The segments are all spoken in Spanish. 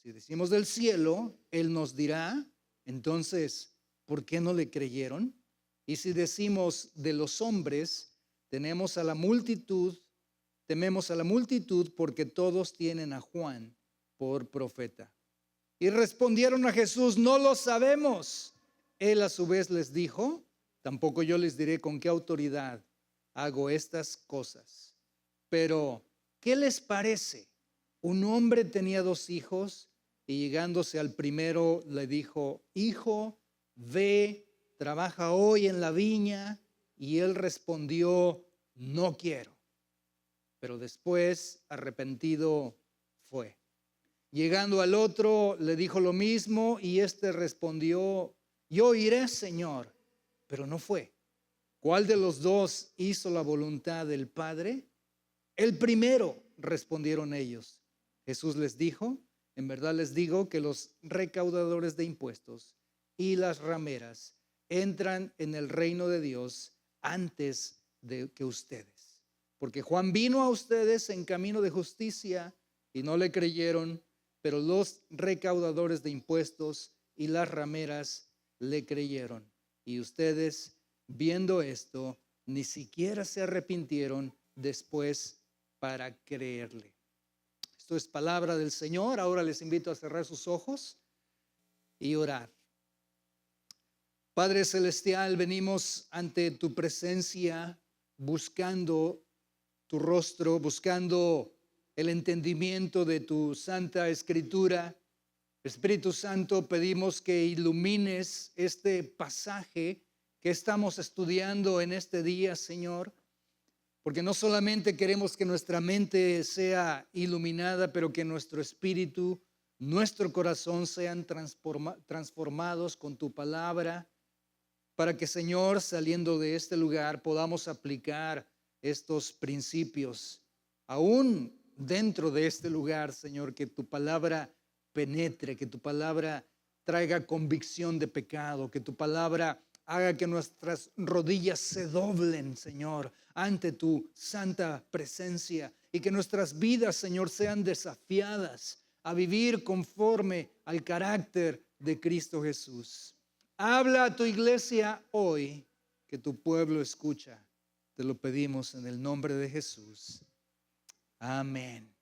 Si decimos del cielo, Él nos dirá, entonces, ¿por qué no le creyeron? Y si decimos de los hombres, tememos a la multitud porque todos tienen a Juan por profeta. Y respondieron a Jesús, no lo sabemos. Él a su vez les dijo, tampoco yo les diré con qué autoridad hago estas cosas. Pero, ¿qué les parece? Un hombre tenía 2 hijos y llegándose al primero le dijo, hijo, ve, trabaja hoy en la viña. Y él respondió, no quiero. Pero después, arrepentido, fue. Llegando al otro, le dijo lo mismo y éste respondió, yo iré, Señor, pero no fue. ¿Cuál de los 2 hizo la voluntad del Padre? El primero, respondieron ellos. Jesús les dijo, en verdad les digo que los recaudadores de impuestos y las rameras entran en el reino de Dios antes de que ustedes. Porque Juan vino a ustedes en camino de justicia y no le creyeron, pero los recaudadores de impuestos y las rameras le creyeron. Y ustedes, viendo esto, ni siquiera se arrepintieron después para creerle. Esto es palabra del Señor. Ahora les invito a cerrar sus ojos y orar. Padre Celestial, venimos ante tu presencia buscando tu rostro, buscando el entendimiento de tu Santa Escritura. Espíritu Santo, pedimos que ilumines este pasaje que estamos estudiando en este día, Señor, porque no solamente queremos que nuestra mente sea iluminada, pero que nuestro espíritu, nuestro corazón sean transformados con tu palabra, para que, Señor, saliendo de este lugar podamos aplicar estos principios aún dentro de este lugar, Señor, que tu palabra penetre, que tu palabra traiga convicción de pecado, que tu palabra haga que nuestras rodillas se doblen, Señor, ante tu santa presencia y que nuestras vidas, Señor, sean desafiadas a vivir conforme al carácter de Cristo Jesús. Habla a tu iglesia hoy, que tu pueblo escucha. Te lo pedimos en el nombre de Jesús. Amén.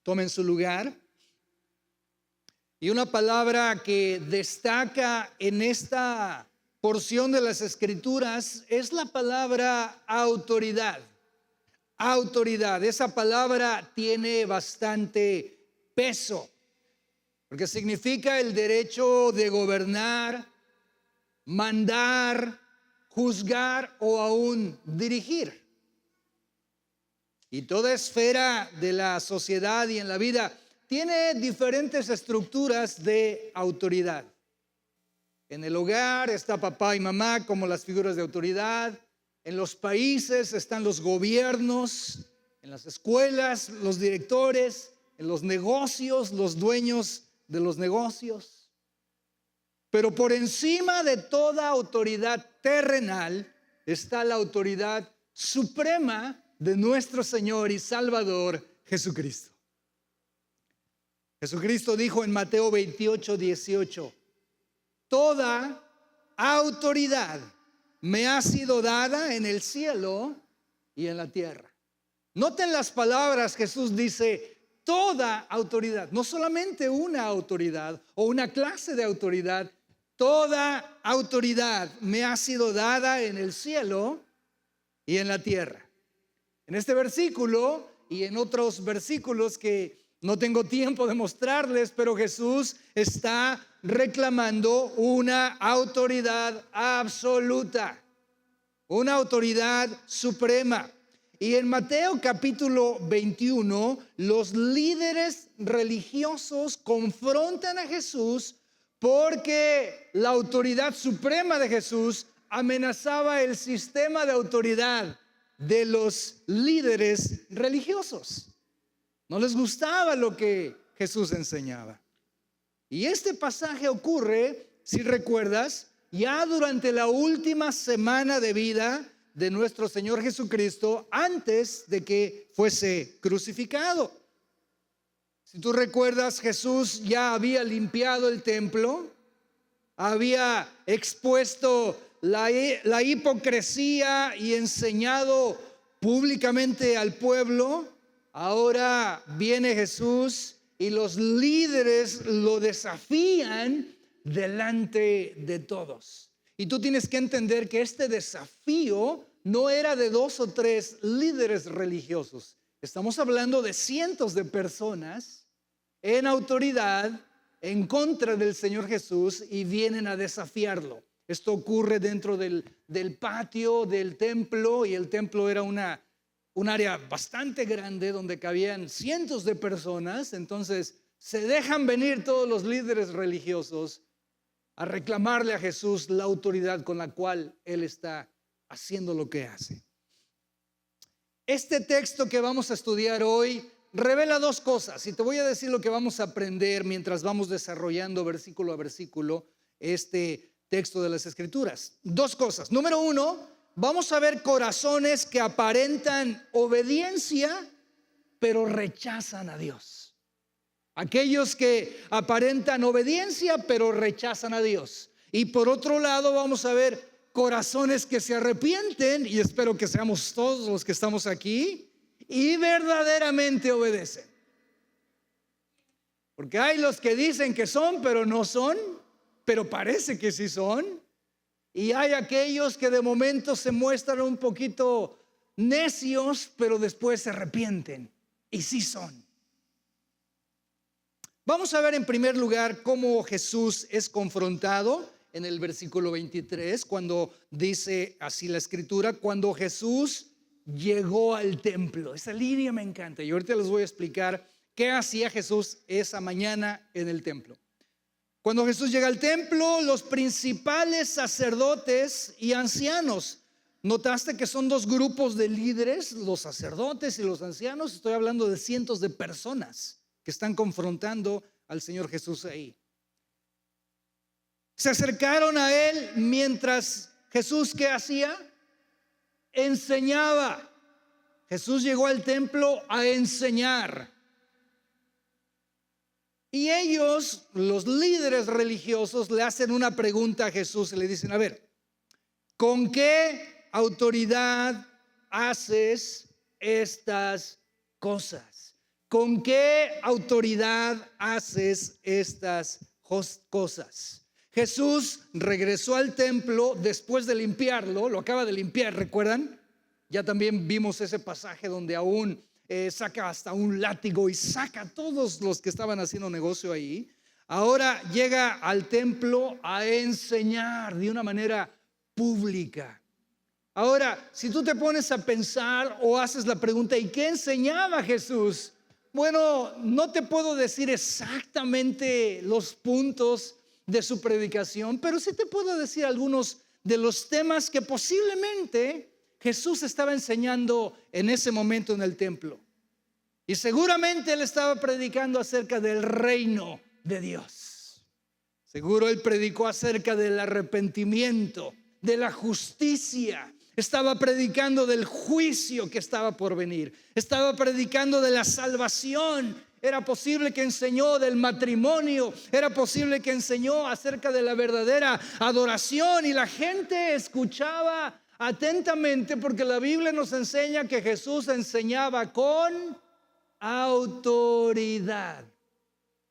Tomen su lugar. Y una palabra que destaca en esta porción de las Escrituras es la palabra autoridad. Autoridad. Esa palabra tiene bastante peso, porque significa el derecho de gobernar, mandar, juzgar o aún dirigir. Y toda esfera de la sociedad y en la vida tiene diferentes estructuras de autoridad. En el hogar está papá y mamá como las figuras de autoridad. En los países están los gobiernos. En las escuelas, los directores. En los negocios, los dueños de los negocios. Pero por encima de toda autoridad terrenal está la autoridad suprema de nuestro Señor y Salvador Jesucristo. Jesucristo dijo en Mateo 28:18, toda autoridad me ha sido dada en el cielo y en la tierra. Noten las palabras, Jesús dice, toda autoridad, no solamente una autoridad o una clase de autoridad, toda autoridad me ha sido dada en el cielo y en la tierra. En este versículo y en otros versículos que no tengo tiempo de mostrarles, pero Jesús está reclamando una autoridad absoluta, una autoridad suprema. Y en Mateo capítulo 21, los líderes religiosos confrontan a Jesús porque la autoridad suprema de Jesús amenazaba el sistema de autoridad de los líderes religiosos. No les gustaba lo que Jesús enseñaba. Y este pasaje ocurre, si recuerdas, ya durante la última semana de vida de nuestro Señor Jesucristo, antes de que fuese crucificado. Si tú recuerdas, Jesús ya había limpiado el templo, había expuesto la hipocresía y enseñado públicamente al pueblo. Ahora viene Jesús y los líderes lo desafían delante de todos. Y tú tienes que entender que este desafío no era de 2 o 3 líderes religiosos. Estamos hablando de cientos de personas en autoridad en contra del Señor Jesús y vienen a desafiarlo. Esto ocurre dentro del patio del templo, y el templo era un área bastante grande donde cabían cientos de personas. Entonces se dejan venir todos los líderes religiosos a reclamarle a Jesús la autoridad con la cual Él está haciendo lo que hace. Este texto que vamos a estudiar hoy revela 2 cosas, y te voy a decir lo que vamos a aprender mientras vamos desarrollando versículo a versículo este texto de las Escrituras. 2 cosas. Número 1, vamos a ver corazones que aparentan obediencia, pero rechazan a Dios. Aquellos que aparentan obediencia, pero rechazan a Dios. Y por otro lado, vamos a ver corazones que se arrepienten, y espero que seamos todos los que estamos aquí, y verdaderamente obedecen. Porque hay los que dicen que son, pero no son, pero parece que sí son. Y hay aquellos que de momento se muestran un poquito necios, pero después se arrepienten y sí son. Vamos a ver en primer lugar cómo Jesús es confrontado en el versículo 23, cuando dice así la Escritura: cuando Jesús llegó al templo. Esa línea me encanta, y ahorita les voy a explicar qué hacía Jesús esa mañana en el templo. Cuando Jesús llega al templo, los principales sacerdotes y ancianos, notaste que son 2 grupos de líderes, los sacerdotes y los ancianos. Estoy hablando de cientos de personas que están confrontando al Señor Jesús ahí. Se acercaron a Él mientras Jesús, ¿qué hacía? Enseñaba. Jesús llegó al templo a enseñar. Y ellos, los líderes religiosos, le hacen una pregunta a Jesús y le dicen: a ver, ¿con qué autoridad haces estas cosas? ¿Con qué autoridad haces estas cosas? Jesús regresó al templo después de limpiarlo, lo acaba de limpiar, ¿recuerdan? Ya también vimos ese pasaje donde aún saca hasta un látigo y saca a todos los que estaban haciendo negocio ahí. Ahora llega al templo a enseñar de una manera pública. Ahora, si tú te pones a pensar o haces la pregunta: ¿y qué enseñaba Jesús? Bueno, no te puedo decir exactamente los puntos de su predicación, pero sí te puedo decir algunos de los temas que posiblemente Jesús estaba enseñando en ese momento en el templo. Y seguramente Él estaba predicando acerca del reino de Dios. Seguro Él predicó acerca del arrepentimiento, de la justicia. Estaba predicando del juicio que estaba por venir. Estaba predicando de la salvación. Era posible que enseñó del matrimonio. Era posible que enseñó acerca de la verdadera adoración. Y la gente escuchaba atentamente, porque la Biblia nos enseña que Jesús enseñaba con autoridad.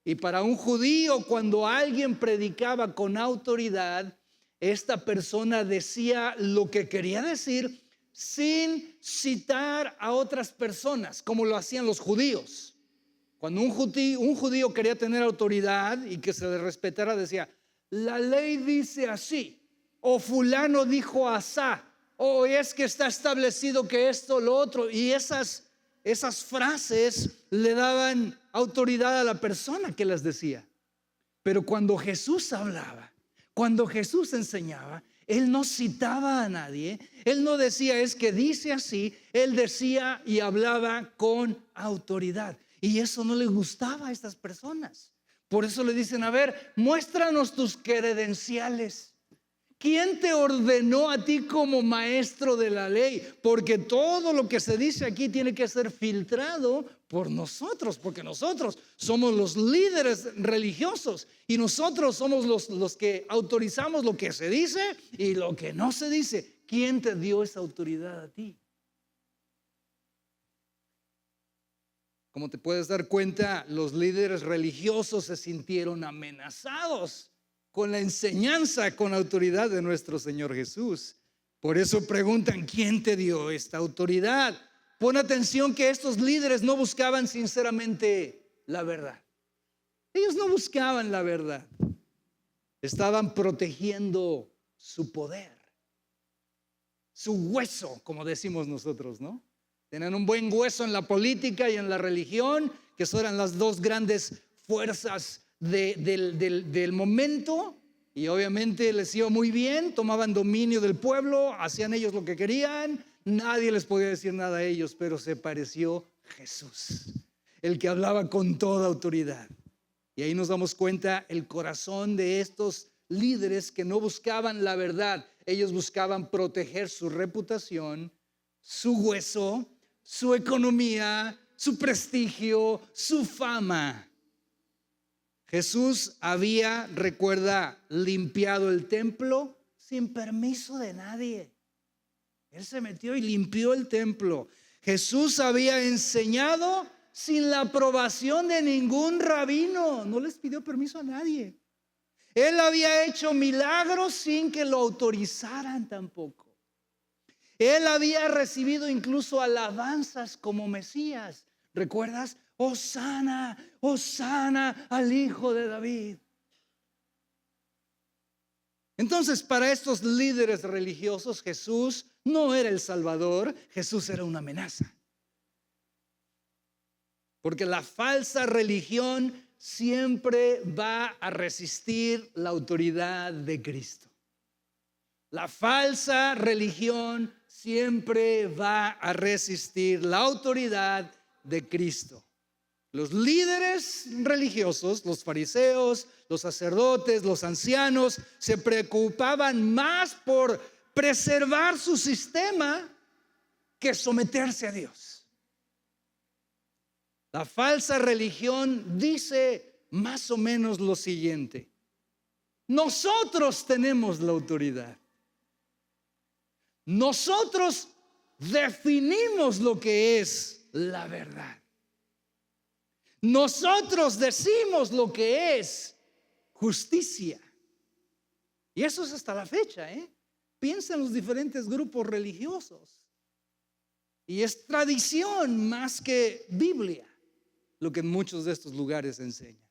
Y para un judío, cuando alguien predicaba con autoridad, esta persona decía lo que quería decir sin citar a otras personas, como lo hacían los judíos. Cuando un judío quería tener autoridad y que se le respetara, decía: la ley dice así, o fulano dijo asá, o es que está establecido que esto, lo otro. Y esas frases le daban autoridad a la persona que las decía. Pero cuando Jesús hablaba, cuando Jesús enseñaba, Él no citaba a nadie. Él no decía: es que dice así. Él decía y hablaba con autoridad. Y eso no le gustaba a estas personas. Por eso le dicen: a ver, muéstranos tus credenciales. ¿Quién te ordenó a ti como maestro de la ley? Porque todo lo que se dice aquí tiene que ser filtrado por nosotros, porque nosotros somos los líderes religiosos y nosotros somos los que autorizamos lo que se dice y lo que no se dice. ¿Quién te dio esa autoridad a ti? Como te puedes dar cuenta, los líderes religiosos se sintieron amenazados con la enseñanza, con la autoridad de nuestro Señor Jesús. Por eso preguntan, ¿quién te dio esta autoridad? Pon atención que estos líderes no buscaban sinceramente la verdad. Ellos no buscaban la verdad. Estaban protegiendo su poder, su hueso, como decimos nosotros, ¿no? Tenían un buen hueso en la política y en la religión, que son eran las dos grandes fuerzas del momento, y obviamente les iba muy bien, tomaban dominio del pueblo, hacían ellos lo que querían, nadie les podía decir nada a ellos, pero se pareció Jesús, el que hablaba con toda autoridad. Y ahí nos damos cuenta el corazón de estos líderes que no buscaban la verdad, ellos buscaban proteger su reputación, su hueso, su economía, su prestigio, su fama. Jesús había, recuerda, limpiado el templo sin permiso de nadie. Él se metió y limpió el templo. Jesús había enseñado sin la aprobación de ningún rabino. No les pidió permiso a nadie. Él había hecho milagros sin que lo autorizaran tampoco. Él había recibido incluso alabanzas como Mesías. ¿Recuerdas? Hosana, Hosana al Hijo de David. Entonces, para estos líderes religiosos, Jesús no era el Salvador, Jesús era una amenaza. Porque la falsa religión siempre va a resistir la autoridad de Cristo. La falsa religión siempre va a resistir la autoridad de Cristo. Los líderes religiosos, los fariseos, los sacerdotes, los ancianos, se preocupaban más por preservar su sistema que someterse a Dios. La falsa religión dice más o menos lo siguiente: nosotros tenemos la autoridad. Nosotros definimos lo que es la verdad. Nosotros decimos lo que es justicia. Y eso es hasta la fecha, Piensa en los diferentes grupos religiosos. Y es tradición más que Biblia lo que en muchos de estos lugares se enseña.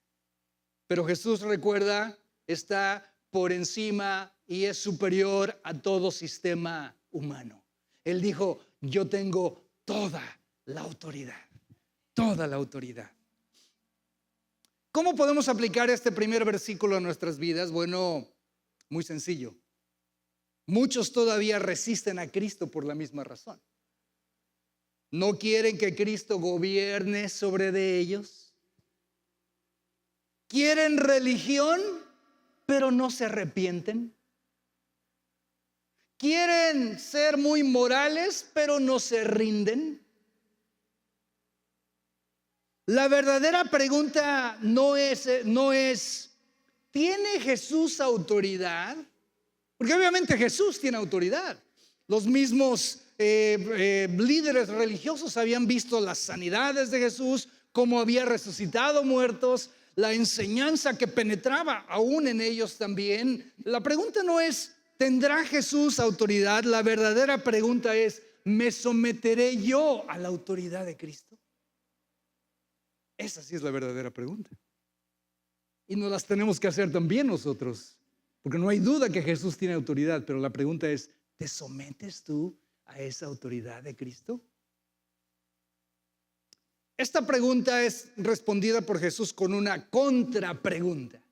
Pero Jesús, recuerda, está por encima y es superior a todo sistema humano. Él dijo, yo tengo toda la autoridad, toda la autoridad. ¿Cómo podemos aplicar este primer versículo a nuestras vidas? Bueno, muy sencillo. Muchos todavía resisten a Cristo por la misma razón. No quieren que Cristo gobierne sobre de ellos. Quieren religión, pero no se arrepienten. Quieren ser muy morales, pero no se rinden. La verdadera pregunta no es ¿tiene Jesús autoridad? Porque obviamente Jesús tiene autoridad. Los mismos líderes religiosos habían visto las sanidades de Jesús, cómo había resucitado muertos, la enseñanza que penetraba aún en ellos también. La pregunta no es ¿tendrá Jesús autoridad? La verdadera pregunta es ¿me someteré yo a la autoridad de Cristo? Esa sí es la verdadera pregunta. Y nos las tenemos que hacer también nosotros, porque no hay duda que Jesús tiene autoridad, pero la pregunta es, ¿te sometes tú a esa autoridad de Cristo? Esta pregunta es respondida por Jesús con una contrapregunta.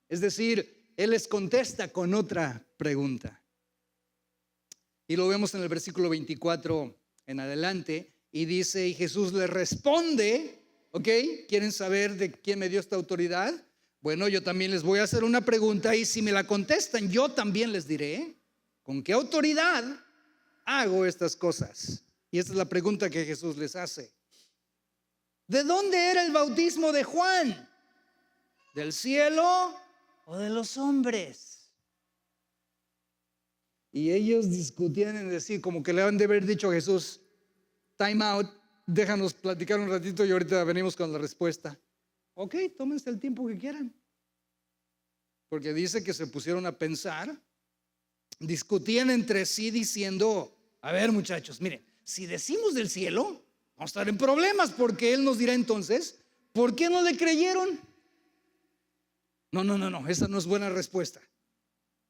Es decir, Él les contesta con otra pregunta. Y lo vemos en el versículo 24 en adelante, y dice, y Jesús les responde, ¿ok? ¿Quieren saber de quién me dio esta autoridad? Bueno, yo también les voy a hacer una pregunta y si me la contestan, yo también les diré con qué autoridad hago estas cosas. Y esta es la pregunta que Jesús les hace. ¿De dónde era el bautismo de Juan? ¿Del cielo o de los hombres? Y ellos discutían en decir, como que le han de haber dicho a Jesús, time out, déjanos platicar un ratito y ahorita venimos con la respuesta. Ok, tómense el tiempo que quieran. Porque dice que se pusieron a pensar, discutían entre sí diciendo, a ver muchachos, miren, si decimos del cielo, vamos a estar en problemas porque Él nos dirá entonces, ¿por qué no le creyeron? No, esa no es buena respuesta.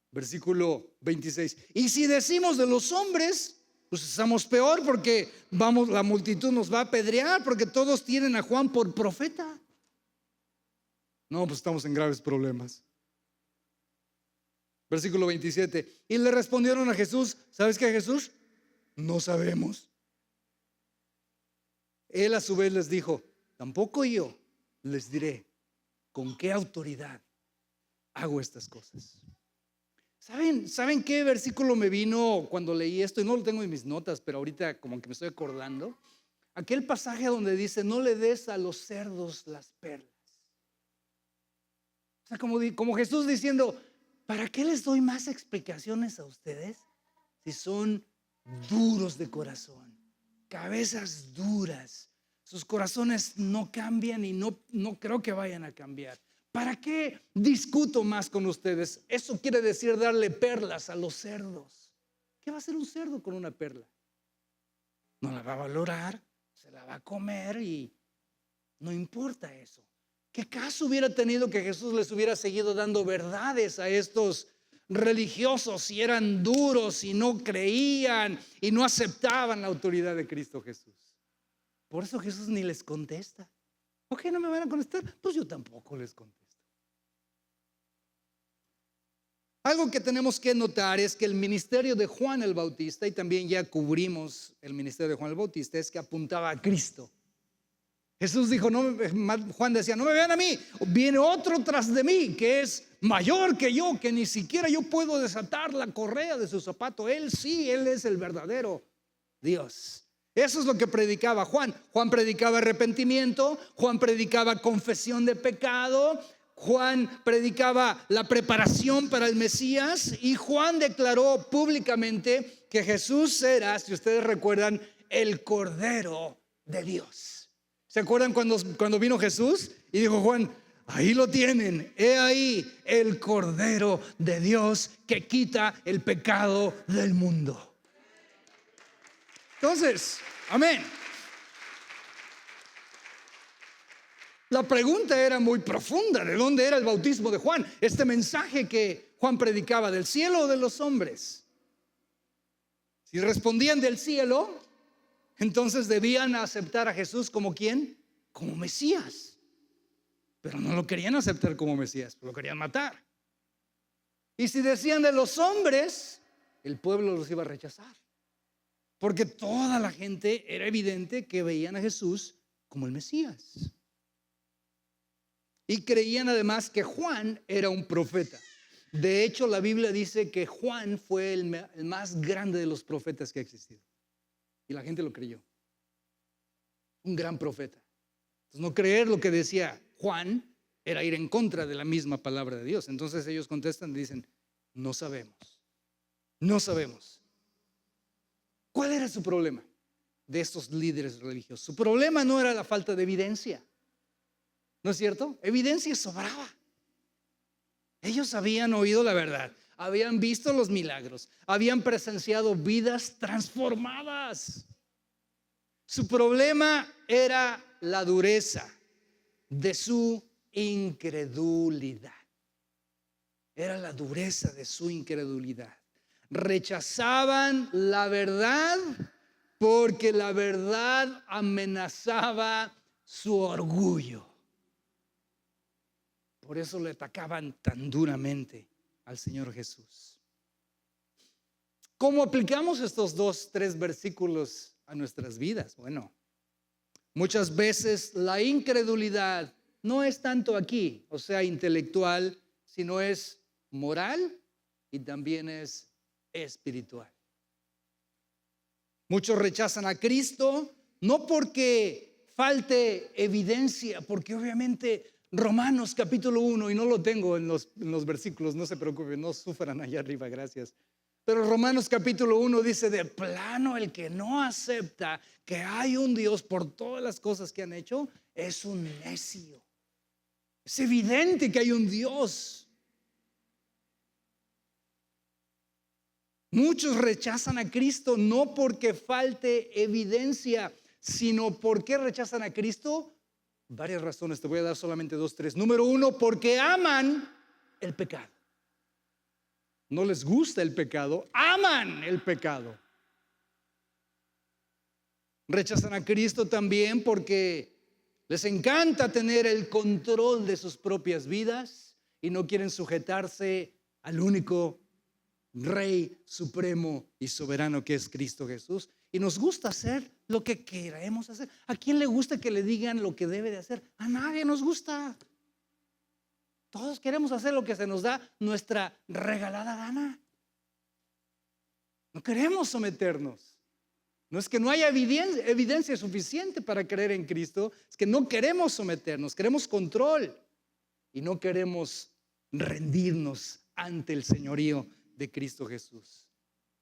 Versículo 26. Y si decimos de los hombres, pues estamos peor porque la multitud nos va a apedrear porque todos tienen a Juan por profeta. No, pues estamos en graves problemas. Versículo 27. Y le respondieron a Jesús, ¿sabes qué, Jesús? No sabemos. Él a su vez les dijo, tampoco yo les diré con qué autoridad hago estas cosas. ¿Saben qué versículo me vino cuando leí esto? Y no lo tengo en mis notas, pero ahorita como que me estoy acordando. Aquel pasaje donde dice, no le des a los cerdos las perlas. O sea, como Jesús diciendo, ¿para qué les doy más explicaciones a ustedes si son duros de corazón, cabezas duras? Sus corazones no cambian y no creo que vayan a cambiar. ¿Para qué discuto más con ustedes? Eso quiere decir darle perlas a los cerdos. ¿Qué va a hacer un cerdo con una perla? No la va a valorar, se la va a comer y no importa eso. ¿Qué caso hubiera tenido que Jesús les hubiera seguido dando verdades a estos religiosos si eran duros y no creían y no aceptaban la autoridad de Cristo Jesús? Por eso Jesús ni les contesta. Ok, no me van a contestar, pues yo tampoco les contesto. Algo que tenemos que notar es que el ministerio de Juan el Bautista, y también ya cubrimos el ministerio de Juan el Bautista, es que apuntaba a Cristo. Jesús dijo, Juan decía, no me vean a mí, viene otro tras de mí que es mayor que yo, que ni siquiera yo puedo desatar la correa de su zapato. Él sí, Él es el verdadero Dios. Eso es lo que predicaba Juan. Juan predicaba arrepentimiento, Juan predicaba confesión de pecado, Juan predicaba la preparación para el Mesías y Juan declaró públicamente que Jesús era, si ustedes recuerdan, el Cordero de Dios. ¿Se acuerdan cuando vino Jesús? Y dijo Juan, ahí lo tienen, he ahí el Cordero de Dios que quita el pecado del mundo. Entonces, amén. La pregunta era muy profunda, ¿de dónde era el bautismo de Juan? Este mensaje que Juan predicaba, ¿del cielo o de los hombres? Si respondían del cielo, entonces debían aceptar a Jesús como ¿quién? Como Mesías. Pero no lo querían aceptar como Mesías, lo querían matar. Y si decían de los hombres, el pueblo los iba a rechazar. Porque toda la gente era evidente que veían a Jesús como el Mesías. Y creían además que Juan era un profeta. De hecho, la Biblia dice que Juan fue el más grande de los profetas que ha existido. Y la gente lo creyó. Un gran profeta. Entonces, no creer lo que decía Juan era ir en contra de la misma palabra de Dios. Entonces ellos contestan y dicen, no sabemos. No sabemos. ¿Cuál era su problema de estos líderes religiosos? Su problema no era la falta de evidencia. ¿No es cierto? Evidencia sobraba. Ellos habían oído la verdad, habían visto los milagros, habían presenciado vidas transformadas. Su problema era la dureza de su incredulidad. Era la dureza de su incredulidad. Rechazaban la verdad porque la verdad amenazaba su orgullo. Por eso le atacaban tan duramente al Señor Jesús. ¿Cómo aplicamos estos 3 versículos a nuestras vidas? Bueno, muchas veces la incredulidad no es tanto aquí, o sea, intelectual, sino es moral y también es espiritual. Muchos rechazan a Cristo no porque falte evidencia, porque obviamente Romanos capítulo 1, y no lo tengo en los versículos, no se preocupen, no sufran allá arriba, gracias. Pero Romanos capítulo 1 dice: de plano, el que no acepta que hay un Dios por todas las cosas que han hecho, es un necio. Es evidente que hay un Dios. Muchos rechazan a Cristo no porque falte evidencia, sino porque rechazan a Cristo. Varias razones, te voy a dar solamente 2, 3. Número 1, porque aman el pecado. No les gusta el pecado, aman el pecado. Rechazan a Cristo también porque les encanta tener el control de sus propias vidas y no quieren sujetarse al único Rey supremo y soberano que es Cristo Jesús. Y nos gusta hacer lo que queremos hacer. ¿A quién le gusta que le digan lo que debe de hacer? A nadie nos gusta. Todos queremos hacer lo que se nos da nuestra regalada gana. No queremos someternos. No es que no haya evidencia suficiente para creer en Cristo, es que no queremos someternos, queremos control y no queremos rendirnos ante el señorío de Cristo Jesús.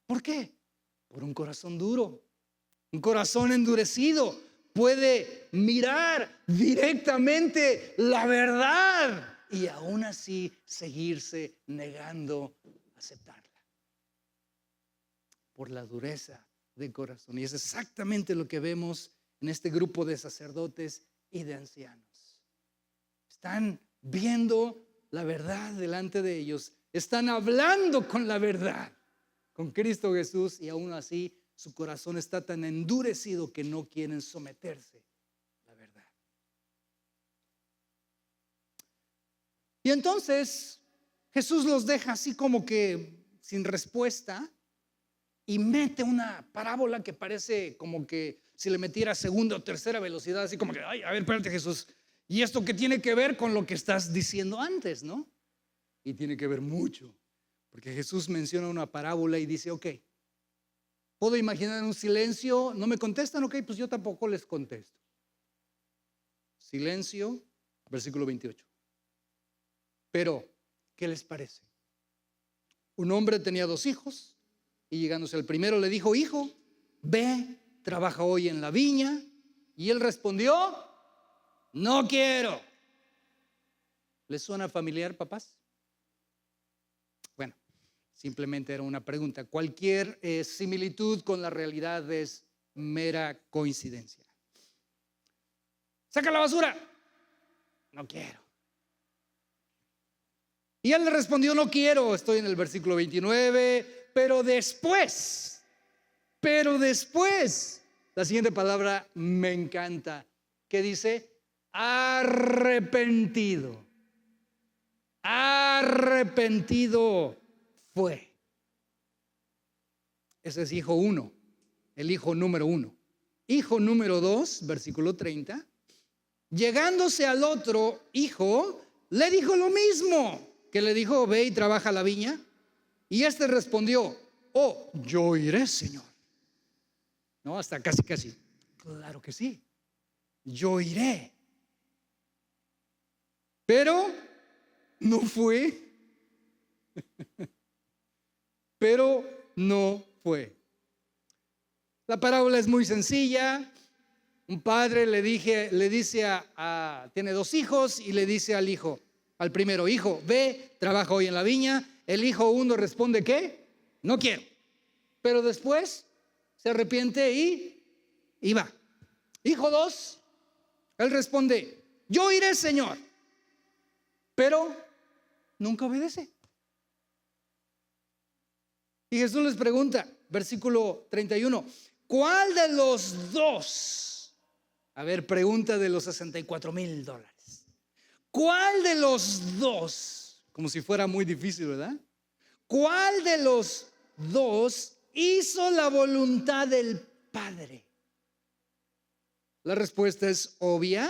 ¿Por qué? Por un corazón duro, un corazón endurecido. Puede mirar directamente la verdad y aún así seguirse negando a aceptarla por la dureza de corazón. Y es exactamente lo que vemos en este grupo de sacerdotes y de ancianos. Están viendo la verdad delante de ellos. Están hablando con la verdad, con Cristo Jesús, y aún así su corazón está tan endurecido que no quieren someterse a la verdad. Y entonces Jesús los deja así como que sin respuesta y mete una parábola que parece como que si le metiera segunda o tercera velocidad, así como que, ay, a ver, espérate, Jesús, ¿y esto qué tiene que ver con lo que estás diciendo antes, no? Y tiene que ver mucho, porque Jesús menciona una parábola y dice: ok, puedo imaginar un silencio, no me contestan, ok, pues yo tampoco les contesto. Silencio, versículo 28. Pero, ¿qué les parece? Un hombre tenía 2 hijos y llegándose al primero le dijo: hijo, ve, trabaja hoy en la viña. Y él respondió: no quiero. ¿Les suena familiar, papás? Bueno, simplemente era una pregunta. Cualquier similitud con la realidad es mera coincidencia. Saca la basura. No quiero. Y él le respondió: no quiero. Estoy en el versículo 29. Pero después, la siguiente palabra me encanta, que dice: arrepentido. Arrepentido fue. Ese es hijo 1, el hijo número 1. Hijo número 2, versículo 30. Llegándose al otro hijo, le dijo lo mismo que le dijo: ve y trabaja la viña. Y este respondió: oh, yo iré, Señor. No, hasta casi. Claro que sí, yo iré. Pero no fue. Pero no fue. La parábola es muy sencilla. Un padre le dice tiene 2 hijos y le dice al primero: hijo, ve, trabaja hoy en la viña. El hijo 1 responde: ¿qué? No quiero. Pero después se arrepiente y va. Hijo 2, él responde: yo iré, Señor. Pero nunca obedece. Y Jesús les pregunta, versículo 31, ¿cuál de los 2? A ver, pregunta de los $64,000. ¿Cuál de los 2? Como si fuera muy difícil, ¿verdad? ¿Cuál de los 2 hizo la voluntad del Padre? La respuesta es obvia.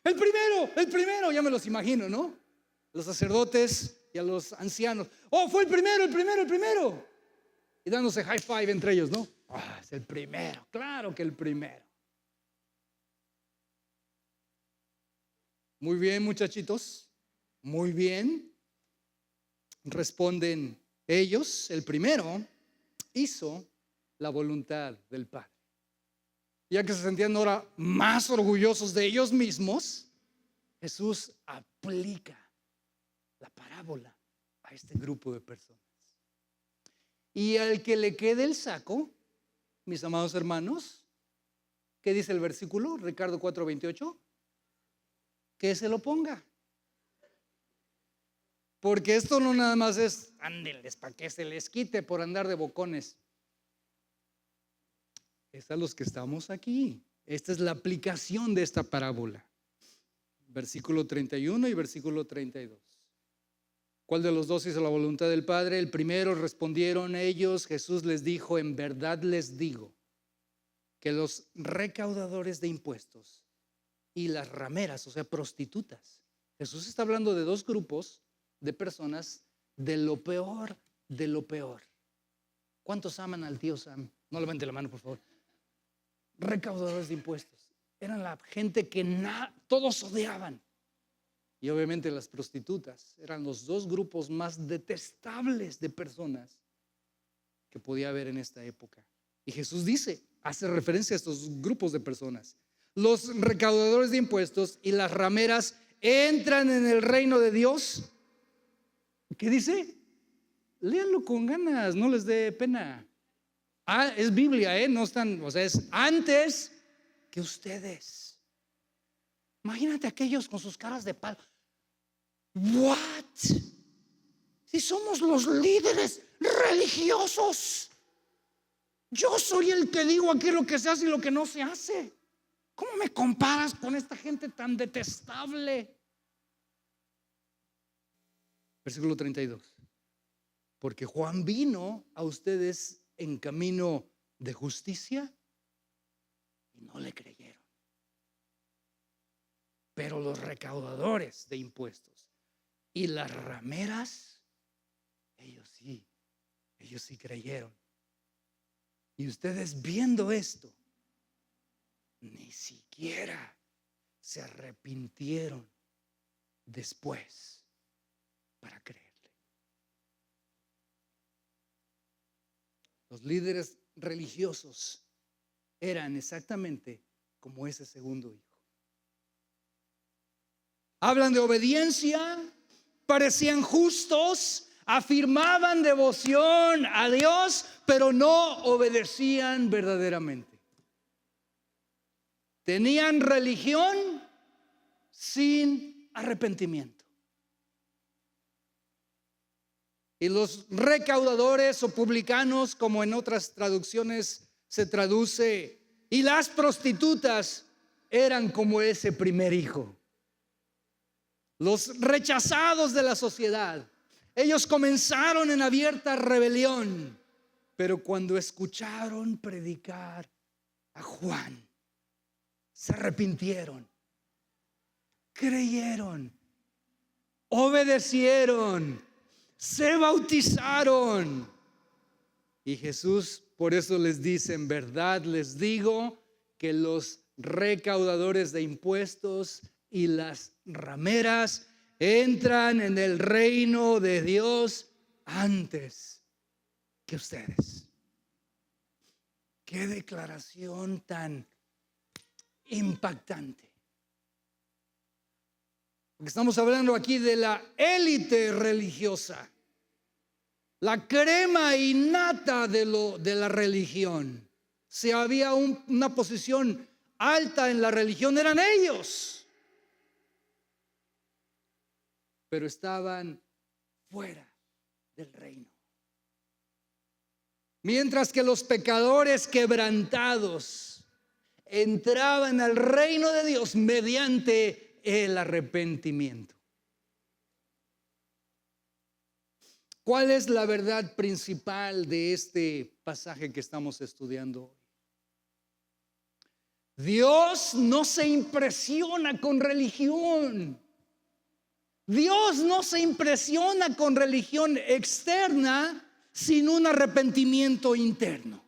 el primero, ya me los imagino, ¿no? Los sacerdotes y a los ancianos. Oh, fue el primero, el primero, el primero. Y dándose high five entre ellos, ¿no? Ah, es el primero, claro que el primero. Muy bien, muchachitos, muy bien. Responden ellos, el primero hizo la voluntad del Padre. Ya que se sentían ahora más orgullosos de ellos mismos, Jesús aplica la parábola a este grupo de personas. Y al que le quede el saco, mis amados hermanos, ¿qué dice el versículo? Ricardo 4:28, que se lo ponga. Porque esto no nada más es, ándenles para que se les quite por andar de bocones. Es a los que estamos aquí. Esta es la aplicación de esta parábola. Versículo 31 y versículo 32. ¿Cuál de los dos hizo la voluntad del Padre? El primero, respondieron ellos. Jesús les dijo, en verdad les digo, que los recaudadores de impuestos y las rameras, o sea, prostitutas. Jesús está hablando de dos grupos de personas de lo peor de lo peor. ¿Cuántos aman al tío Sam? No levante la mano, por favor. Recaudadores de impuestos. Eran la gente que todos odiaban. Y obviamente las prostitutas eran los dos grupos más detestables de personas que podía haber en esta época. Y Jesús hace referencia a estos grupos de personas. Los recaudadores de impuestos y las rameras entran en el reino de Dios. ¿Qué dice? Léanlo con ganas, no les dé pena. Es Biblia, no están, o sea, es antes que ustedes. Imagínate aquellos con sus caras de palo. What? Si somos los líderes religiosos, yo soy el que digo aquí lo que se hace y lo que no se hace. ¿Cómo me comparas con esta gente tan detestable? Versículo 32. Porque Juan vino a ustedes en camino de justicia y no le creyeron. Pero los recaudadores de impuestos y las rameras, ellos sí creyeron. Y ustedes viendo esto, ni siquiera se arrepintieron después para creerle. Los líderes religiosos eran exactamente como ese segundo hijo. Hablan de obediencia, parecían justos, afirmaban devoción a Dios, pero no obedecían verdaderamente. Tenían religión sin arrepentimiento. Y los recaudadores o publicanos, como en otras traducciones se traduce, y las prostitutas eran como ese primer hijo. Los rechazados de la sociedad. Ellos comenzaron en abierta rebelión, pero cuando escucharon predicar a Juan, se arrepintieron, creyeron, obedecieron, se bautizaron. Y Jesús por eso les dice, en verdad les digo que los recaudadores de impuestos y las rameras entran en el reino de Dios antes que ustedes. Qué declaración tan impactante. Porque estamos hablando aquí de la élite religiosa, la crema innata de la religión. Si había una posición alta en la religión, eran ellos. Pero estaban fuera del reino. Mientras que los pecadores quebrantados entraban al reino de Dios mediante el arrepentimiento. ¿Cuál es la verdad principal de este pasaje que estamos estudiando hoy? Dios no se impresiona con religión. Dios no se impresiona con religión externa sin un arrepentimiento interno.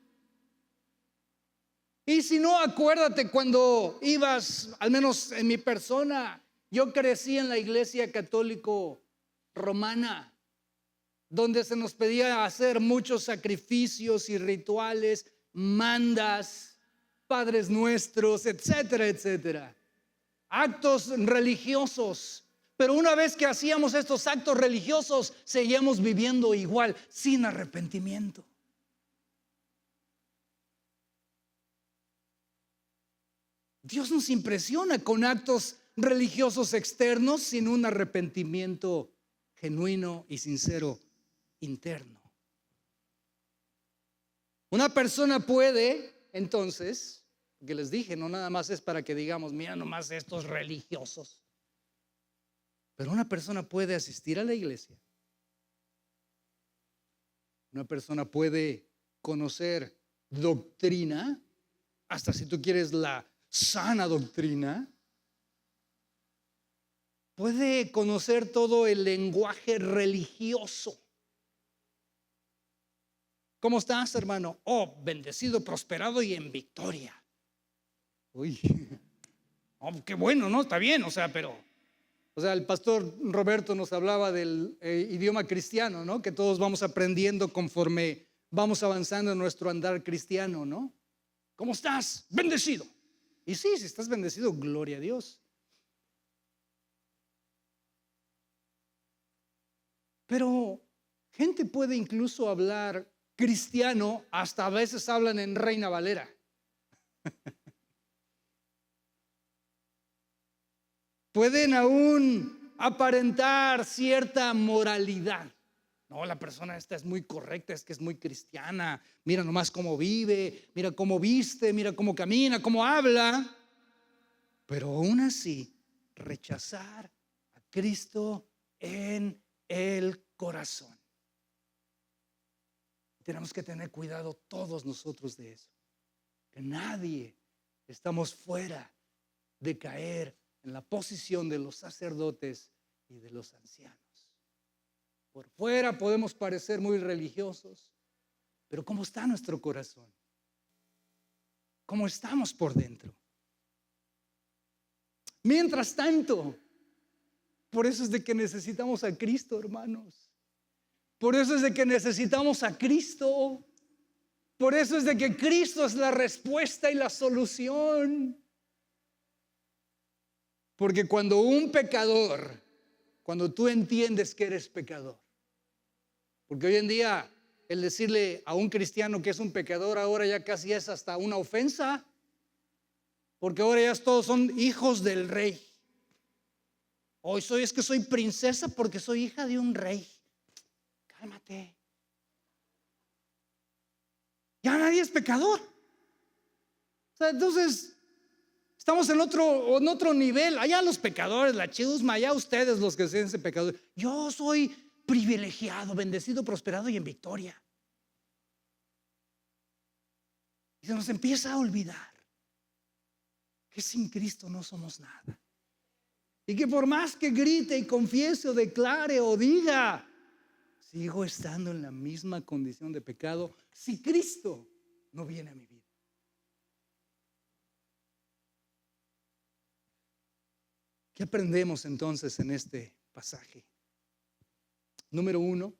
Y si no, acuérdate cuando ibas, al menos en mi persona, yo crecí en la iglesia católico romana, donde se nos pedía hacer muchos sacrificios y rituales, mandas, padres nuestros, etcétera, etcétera. Actos religiosos. Pero una vez que hacíamos estos actos religiosos, seguíamos viviendo igual, sin arrepentimiento. Dios nos impresiona con actos religiosos externos sin un arrepentimiento genuino y sincero interno. Una persona puede, entonces, que les dije, no nada más es para que digamos, mira nomás estos religiosos. Pero una persona puede asistir a la iglesia. Una persona puede conocer doctrina, hasta si tú quieres la sana doctrina. Puede conocer todo el lenguaje religioso. ¿Cómo estás, hermano? Oh, bendecido, prosperado y en victoria. Uy, oh, qué bueno, ¿no? Está bien, el pastor Roberto nos hablaba del idioma cristiano, ¿no? Que todos vamos aprendiendo conforme vamos avanzando en nuestro andar cristiano, ¿no? ¿Cómo estás? Bendecido. Y sí, si estás bendecido, gloria a Dios. Pero gente puede incluso hablar cristiano, hasta a veces hablan en Reina Valera. Pueden aún aparentar cierta moralidad. No, la persona esta es muy correcta, es que es muy cristiana. Mira nomás cómo vive, mira cómo viste, mira cómo camina, cómo habla. Pero aún así, rechazar a Cristo en el corazón. Tenemos que tener cuidado todos nosotros de eso. Que nadie estamos fuera de caer en la posición de los sacerdotes y de los ancianos. Por fuera podemos parecer muy religiosos, pero ¿cómo está nuestro corazón? ¿Cómo estamos por dentro? Mientras tanto, por eso es de que necesitamos a Cristo, hermanos. Por eso es de que necesitamos a Cristo. Por eso es de que Cristo es la respuesta y la solución. Porque cuando tú entiendes que eres pecador, porque hoy en día el decirle a un cristiano que es un pecador ahora ya casi es hasta una ofensa, porque ahora ya todos son hijos del rey. Hoy es que soy princesa porque soy hija de un rey. Cálmate. Ya nadie es pecador. Entonces estamos en otro nivel. Allá los pecadores, la chusma, allá ustedes los que sean pecadores. Yo soy privilegiado, bendecido, prosperado y en victoria. Y se nos empieza a olvidar que sin Cristo no somos nada. Y que por más que grite y confiese o declare o diga, sigo estando en la misma condición de pecado si Cristo no viene a mi vida. ¿Qué aprendemos entonces en este pasaje? Número 1,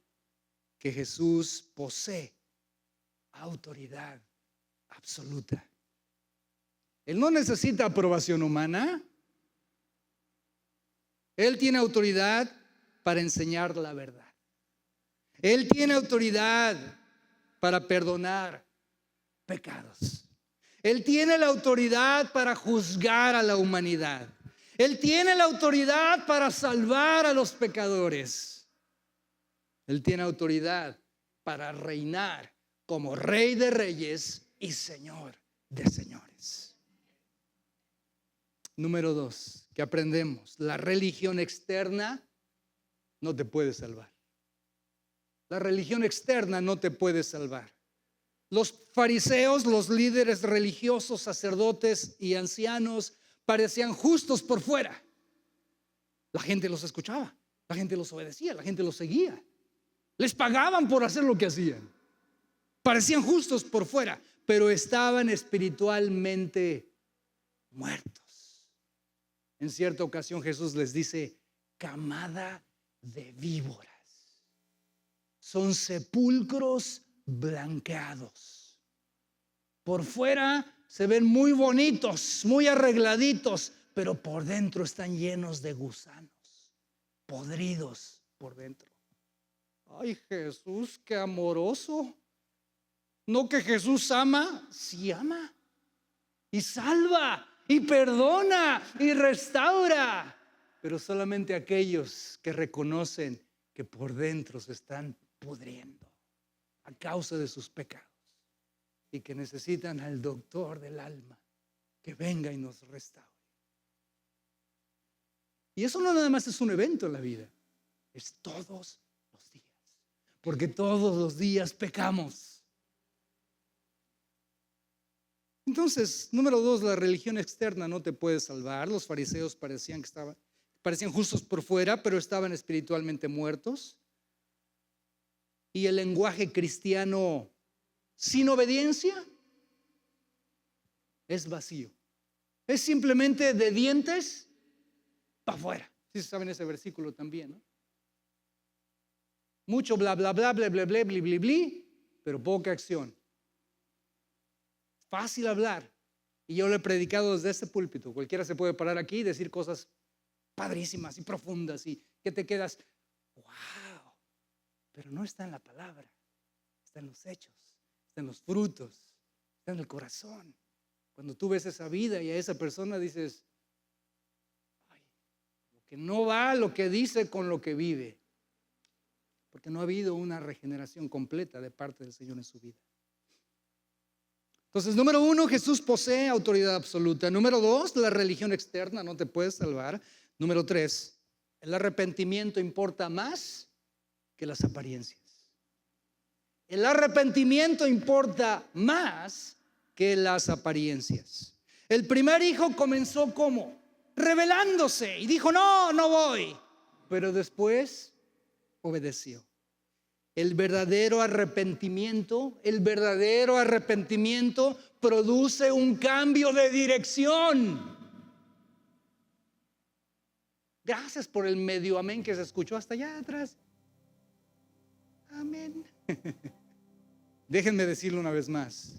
que Jesús posee autoridad absoluta. Él no necesita aprobación humana. Él tiene autoridad para enseñar la verdad. Él tiene autoridad para perdonar pecados. Él tiene la autoridad para juzgar a la humanidad. Él tiene la autoridad para salvar a los pecadores. Él tiene autoridad para reinar como Rey de Reyes y Señor de Señores. Número 2, ¿qué aprendemos? La religión externa no te puede salvar. La religión externa no te puede salvar. Los fariseos, los líderes religiosos, sacerdotes y ancianos parecían justos por fuera. La gente los escuchaba, la gente los obedecía, la gente los seguía. Les pagaban por hacer lo que hacían. Parecían justos por fuera, pero estaban espiritualmente muertos. En cierta ocasión Jesús les dice: camada de víboras. Son sepulcros blanqueados. Por fuera se ven muy bonitos, muy arregladitos, pero por dentro están llenos de gusanos, podridos por dentro. Ay, Jesús, qué amoroso. No que Jesús ama, sí ama, y salva, y perdona, y restaura, pero solamente aquellos que reconocen que por dentro se están pudriendo a causa de sus pecados y que necesitan al doctor del alma que venga y nos restaure. Y eso no nada más es un evento en la vida, es todos los días, porque todos los días pecamos. Entonces, número 2, la religión externa no te puede salvar. Los fariseos parecían justos por fuera, pero estaban espiritualmente muertos. Y el lenguaje cristiano sin obediencia es vacío. Es simplemente de dientes para afuera. Si saben ese versículo también, ¿no? Mucho bla, bla, bla, bla, bla, bla, bla, bla, bla, pero poca acción. Fácil hablar. Y yo lo he predicado desde este púlpito. Cualquiera se puede parar aquí y decir cosas padrísimas y profundas y que te quedas, wow, pero no está en la palabra, está en los hechos, está en los frutos, está en el corazón. Cuando tú ves esa vida y a esa persona dices, ay, lo que no va lo que dice con lo que vive, porque no ha habido una regeneración completa de parte del Señor en su vida. Entonces, número 1, Jesús posee autoridad absoluta. Número 2, la religión externa no te puede salvar. Número 3, el arrepentimiento importa más que las apariencias. El arrepentimiento importa más que las apariencias. El primer hijo comenzó ¿cómo? Rebelándose y dijo, no voy. Pero después obedeció. El verdadero arrepentimiento produce un cambio de dirección. Gracias por el medio amén que se escuchó hasta allá atrás. Amén. Déjenme decirlo una vez más.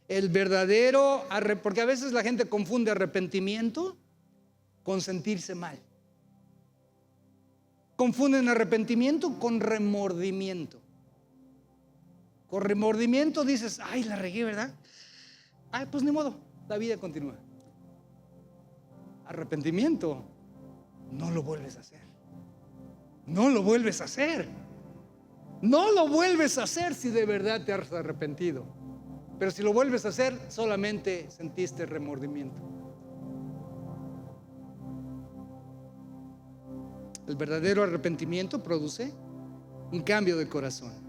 El verdadero, porque a veces la gente confunde arrepentimiento con sentirse mal. Confunden arrepentimiento con remordimiento. Con remordimiento dices, ay, la regué, ¿verdad? Ay, pues ni modo, la vida continúa. Arrepentimiento, no lo vuelves a hacer. No lo vuelves a hacer. No lo vuelves a hacer si de verdad te has arrepentido. Pero si lo vuelves a hacer, solamente sentiste remordimiento. El verdadero arrepentimiento produce un cambio de corazón.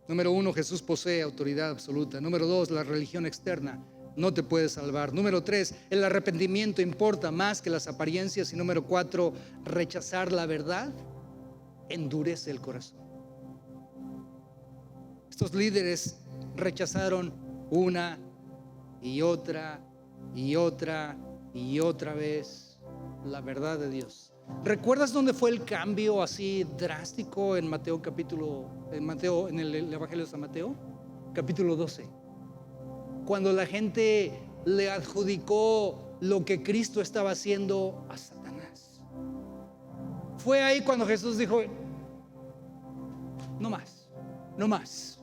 Número 1, Jesús posee autoridad absoluta. Número 2, la religión externa no te puede salvar. Número 3, el arrepentimiento importa más que las apariencias. Y número 4, rechazar la verdad endurece el corazón. Estos líderes rechazaron una y otra y otra y otra vez la verdad de Dios. ¿Recuerdas dónde fue el cambio así drástico en en el Evangelio de San Mateo? Capítulo 12. Cuando la gente le adjudicó lo que Cristo estaba haciendo a Satanás. Fue ahí cuando Jesús dijo, no más, no más.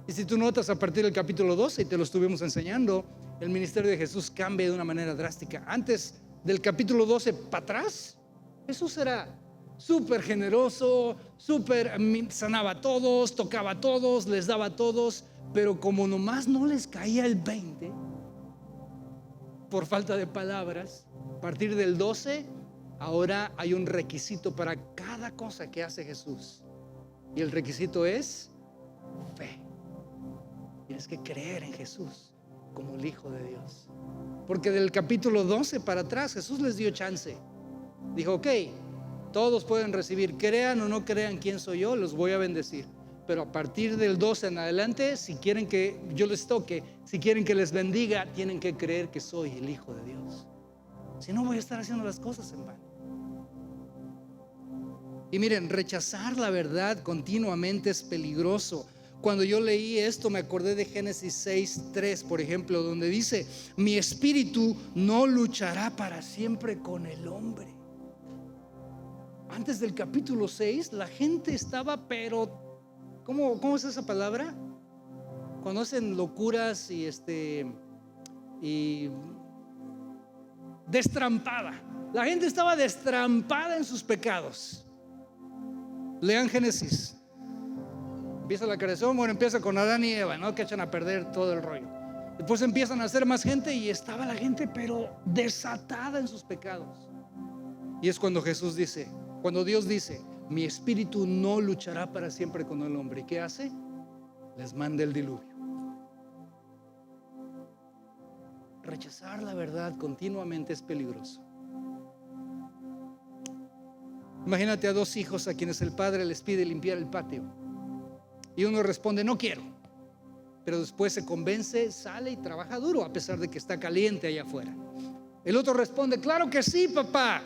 Y si tú notas a partir del capítulo 12, y te lo estuvimos enseñando, el ministerio de Jesús cambia de una manera drástica. Antes del capítulo 12 para atrás, Jesús era súper generoso, sanaba a todos, tocaba a todos, les daba a todos, pero como nomás no les caía el 20, por falta de palabras, a partir del 12, ahora hay un requisito para cada cosa que hace Jesús. Y el requisito es fe. Tienes que creer en Jesús como el Hijo de Dios. Porque del capítulo 12 para atrás Jesús les dio chance. Dijo, ok, todos pueden recibir, crean o no crean quién soy yo, los voy a bendecir. Pero a partir del 12 en adelante, si quieren que yo les toque, si quieren que les bendiga, tienen que creer que soy el Hijo de Dios. Si no, voy a estar haciendo las cosas en vano. Y miren, rechazar la verdad continuamente es peligroso. Cuando yo leí esto me acordé de Génesis 6:3, por ejemplo, donde dice, mi espíritu no luchará para siempre con el hombre. Antes del capítulo 6 la gente estaba, pero ¿cómo es esa palabra? Cuando hacen locuras y destrampada. La gente estaba destrampada en sus pecados. Lean Génesis. Empieza la creación, bueno, empieza con Adán y Eva, ¿no? Que echan a perder todo el rollo. Después empiezan a hacer más gente y estaba la gente pero desatada en sus pecados. Y es cuando Jesús dice, cuando Dios dice, mi espíritu no luchará para siempre con el hombre. ¿Y qué hace? Les manda el diluvio. Rechazar la verdad continuamente es peligroso. Imagínate a dos hijos a quienes el padre les pide limpiar el patio y uno responde, no quiero, pero después se convence, sale y trabaja duro a pesar de que está caliente allá afuera. El otro responde, claro que sí, papá,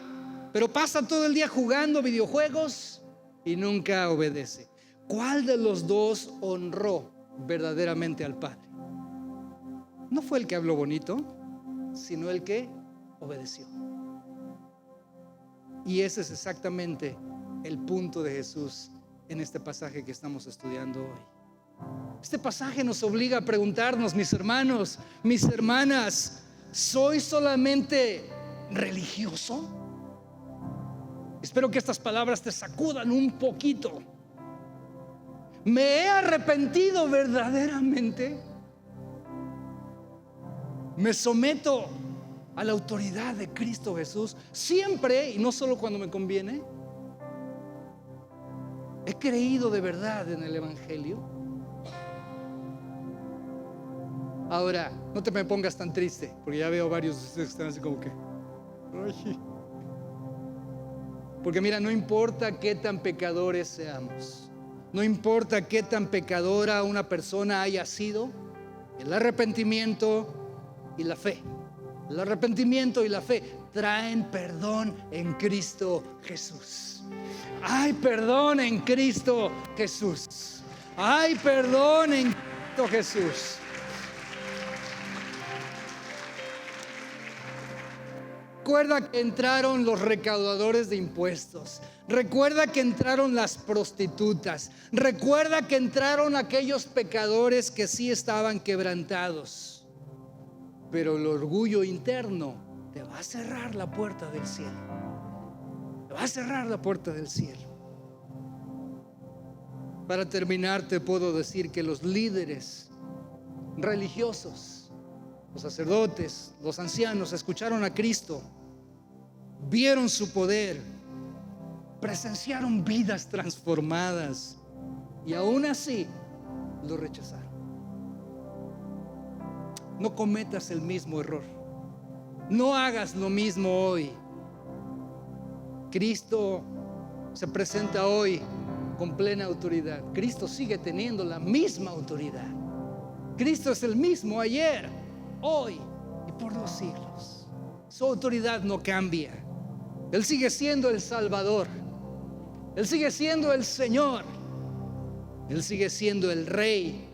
pero pasa todo el día jugando videojuegos y nunca obedece. ¿Cuál de los dos honró verdaderamente al padre? No fue el que habló bonito, sino el que obedeció. Y ese es exactamente el punto de Jesús en este pasaje que estamos estudiando hoy. Este pasaje nos obliga a preguntarnos, mis hermanos, mis hermanas, ¿soy solamente religioso? Espero que estas palabras te sacudan un poquito. ¿Me he arrepentido verdaderamente? ¿Me someto a la autoridad de Cristo Jesús siempre y no solo cuando me conviene? ¿He creído de verdad en el Evangelio? Ahora, no te me pongas tan triste, porque ya veo varios de ustedes que están así como que ay. Porque mira, no importa qué tan pecadores seamos, no importa qué tan pecadora una persona haya sido, el arrepentimiento y la fe, el arrepentimiento y la fe traen perdón en Cristo Jesús. Hay perdón en Cristo Jesús. Hay perdón en Cristo Jesús. Recuerda que entraron los recaudadores de impuestos. Recuerda que entraron las prostitutas. Recuerda que entraron aquellos pecadores que sí estaban quebrantados. Pero el orgullo interno te va a cerrar la puerta del cielo. Te va a cerrar la puerta del cielo. Para terminar, te puedo decir que los líderes religiosos, los sacerdotes, los ancianos, escucharon a Cristo, vieron su poder, presenciaron vidas transformadas y aún así lo rechazaron. No cometas el mismo error. No hagas lo mismo hoy. Cristo se presenta hoy con plena autoridad. Cristo sigue teniendo la misma autoridad. Cristo es el mismo ayer, hoy y por los siglos. Su autoridad no cambia. Él sigue siendo el Salvador. Él sigue siendo el Señor. Él sigue siendo el Rey.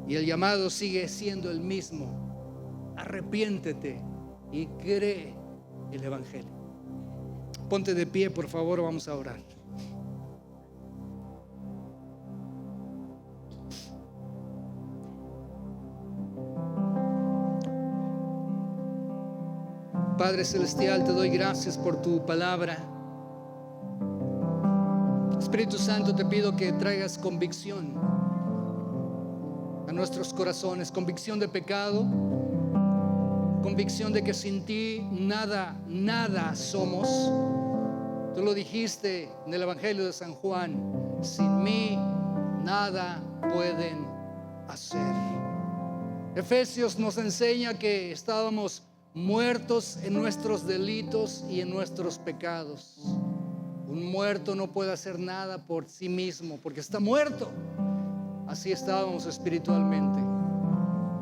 Y el llamado sigue siendo el mismo. Arrepiéntete y cree el Evangelio. Ponte de pie, por favor, vamos a orar. Padre Celestial, te doy gracias por tu palabra. Espíritu Santo, te pido que traigas convicción a nuestros corazones, convicción de pecado, convicción de que sin ti nada somos. Tú lo dijiste en el Evangelio de San Juan, sin mí nada pueden hacer. Efesios nos enseña que estábamos muertos en nuestros delitos y en nuestros pecados. Un muerto no puede hacer nada por sí mismo porque está muerto. Así estábamos espiritualmente.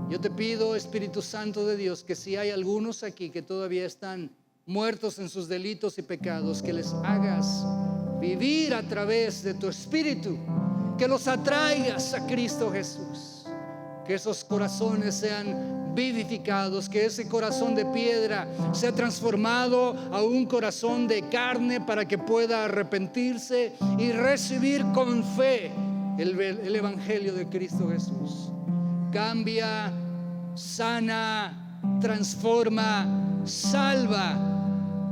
Yo te pido, Espíritu Santo de Dios, que si hay algunos aquí que todavía están muertos en sus delitos y pecados, que les hagas vivir a través de tu Espíritu, que los atraigas a Cristo Jesús, que esos corazones sean vivificados, que ese corazón de piedra sea transformado a un corazón de carne para que pueda arrepentirse y recibir con fe el Evangelio de Cristo Jesús. Cambia, sana, transforma, salva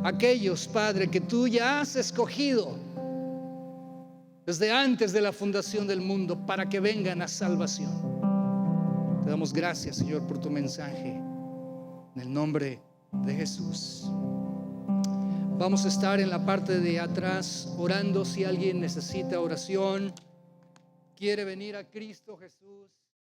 a aquellos, Padre, que tú ya has escogido desde antes de la fundación del mundo para que vengan a salvación. Te damos gracias, Señor, por tu mensaje, en el nombre de Jesús. Vamos a estar en la parte de atrás orando si alguien necesita oración, quiere venir a Cristo Jesús.